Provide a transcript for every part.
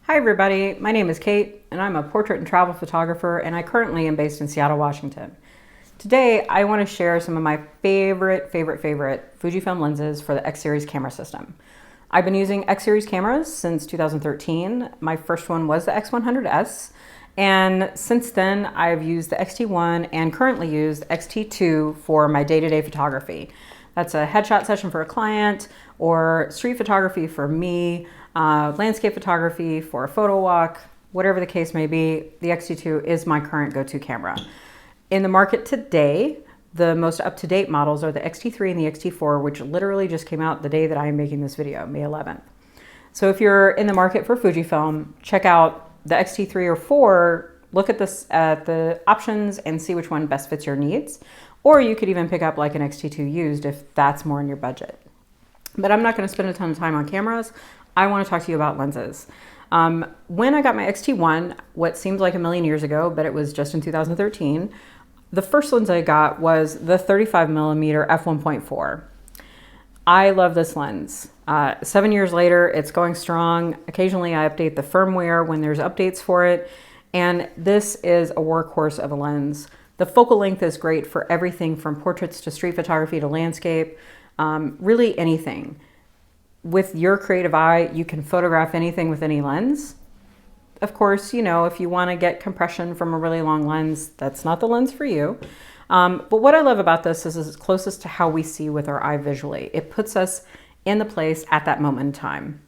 Hi everybody, my name is Kate and I'm a portrait and travel photographer and I currently am based in Seattle, Washington. Today I want to share some of my favorite Fujifilm lenses for the X Series camera system. I've been using X Series cameras since 2013. My first one was the X100S, and since then I've used the X-T1 and currently use the X-T2 for my day-to-day photography. That's a headshot session for a client or street photography for me, landscape photography for a photo walk, whatever the case may be. The X-T2 is my current go-to camera. In the market today, the most up-to-date models are the X-T3 and the X-T4, which literally just came out the day that I am making this video, May 11th. So if you're in the market for Fujifilm, check out the X-T3 or 4, look at the options and see which one best fits your needs. Or you could even pick up like an X-T2 used if that's more in your budget. But I'm not going to spend a ton of time on cameras. I want to talk to you about lenses. When I got my X-T1, what seems like a million years ago, but it was just in 2013, the first lens I got was the 35mm f1.4. I love this lens. 7 years later, it's going strong. Occasionally I update the firmware when there's updates for it. And this is a workhorse of a lens. The focal length is great for everything from portraits to street photography to landscape, really anything. With your creative eye, you can photograph anything with any lens. Of course, you know, if you want to get compression from a really long lens, that's not the lens for you. But what I love about this is it's closest to how we see with our eye visually. It puts us in the place at that moment in time.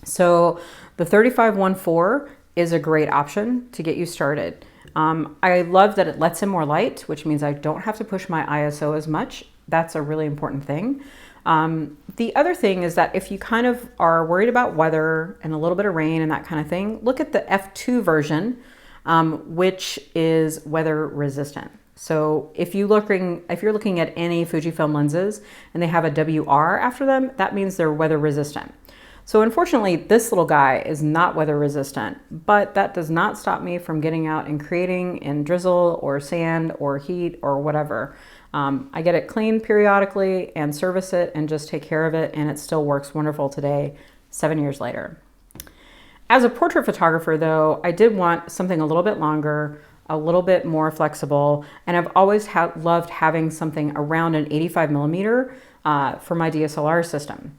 So the 35-1.4 is a great option to get you started. I love that it lets in more light, which means I don't have to push my ISO as much. That's a really important thing. The other thing is that if you kind of are worried about weather and a little bit of rain and that kind of thing, look at the F2 version, which is weather resistant. So if you're looking at any Fujifilm lenses and they have a WR after them, that means they're weather resistant. So unfortunately, this little guy is not weather resistant, but that does not stop me from getting out and creating in drizzle or sand or heat or whatever. I get it cleaned periodically and service it and just take care of it, and it still works wonderful today, 7 years later. As a portrait photographer though, I did want something a little bit longer, a little bit more flexible, and I've always loved having something around an 85mm for my DSLR system.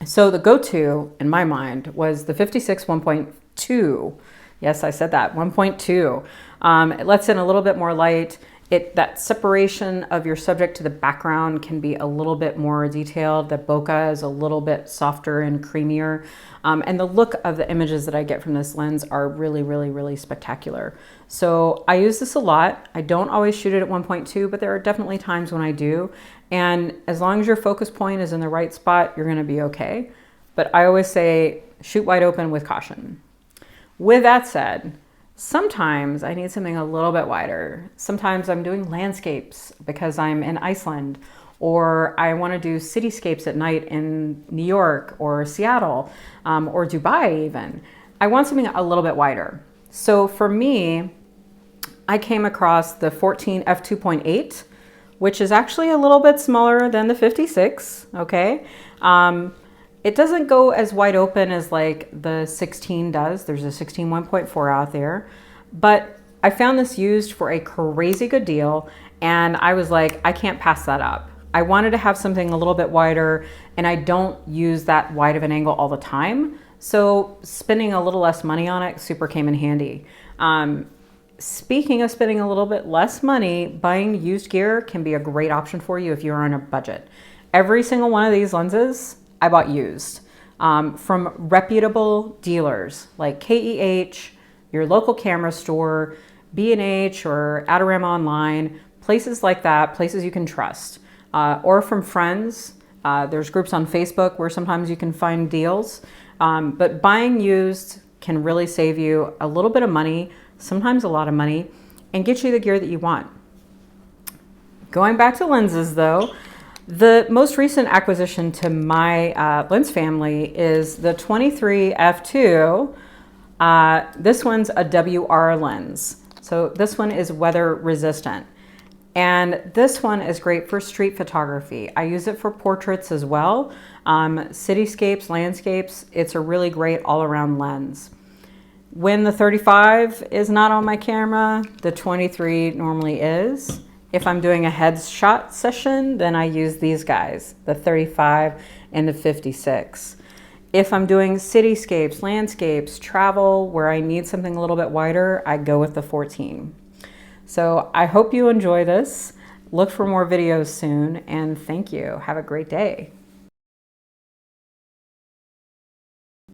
So the go-to in my mind was the 56 1.2. Yes, I said that, 1.2. It lets in a little bit more light. That separation of your subject to the background can be a little bit more detailed. The bokeh is a little bit softer and creamier. And the look of the images that I get from this lens are really spectacular. So I use this a lot. I don't always shoot it at 1.2, but there are definitely times when I do. And as long as your focus point is in the right spot, you're gonna be okay. But I always say, shoot wide open with caution. With that said, sometimes I need something a little bit wider. Sometimes I'm doing landscapes because I'm in Iceland, or I want to do cityscapes at night in New York or Seattle or Dubai even. I want something a little bit wider. So for me, I came across the 14 f2.8, which is actually a little bit smaller than the 56, okay? It doesn't go as wide open as like the 16 does. There's a 16 1.4 out there, but I found this used for a crazy good deal. And I was like, I can't pass that up. I wanted to have something a little bit wider, and I don't use that wide of an angle all the time. So spending a little less money on it super came in handy. Speaking of spending a little bit less money, buying used gear can be a great option for you if you're on a budget. Every single one of these lenses I bought used from reputable dealers like KEH, your local camera store, B&H or Adorama Online, places like that, places you can trust, or from friends. There's groups on Facebook where sometimes you can find deals, but buying used can really save you a little bit of money, sometimes a lot of money, and get you the gear that you want. Going back to lenses though, the most recent acquisition to my lens family is the 23 f2. This one's a WR lens. So this one is weather resistant. And this one is great for street photography. I use it for portraits as well. Cityscapes, landscapes, it's a really great all-around lens. When the 35 is not on my camera, the 23 normally is. If I'm doing a headshot session, then I use these guys, the 35 and the 56. If I'm doing cityscapes, landscapes, travel, where I need something a little bit wider, I go with the 14. So I hope you enjoy this. Look for more videos soon, and thank you. Have a great day.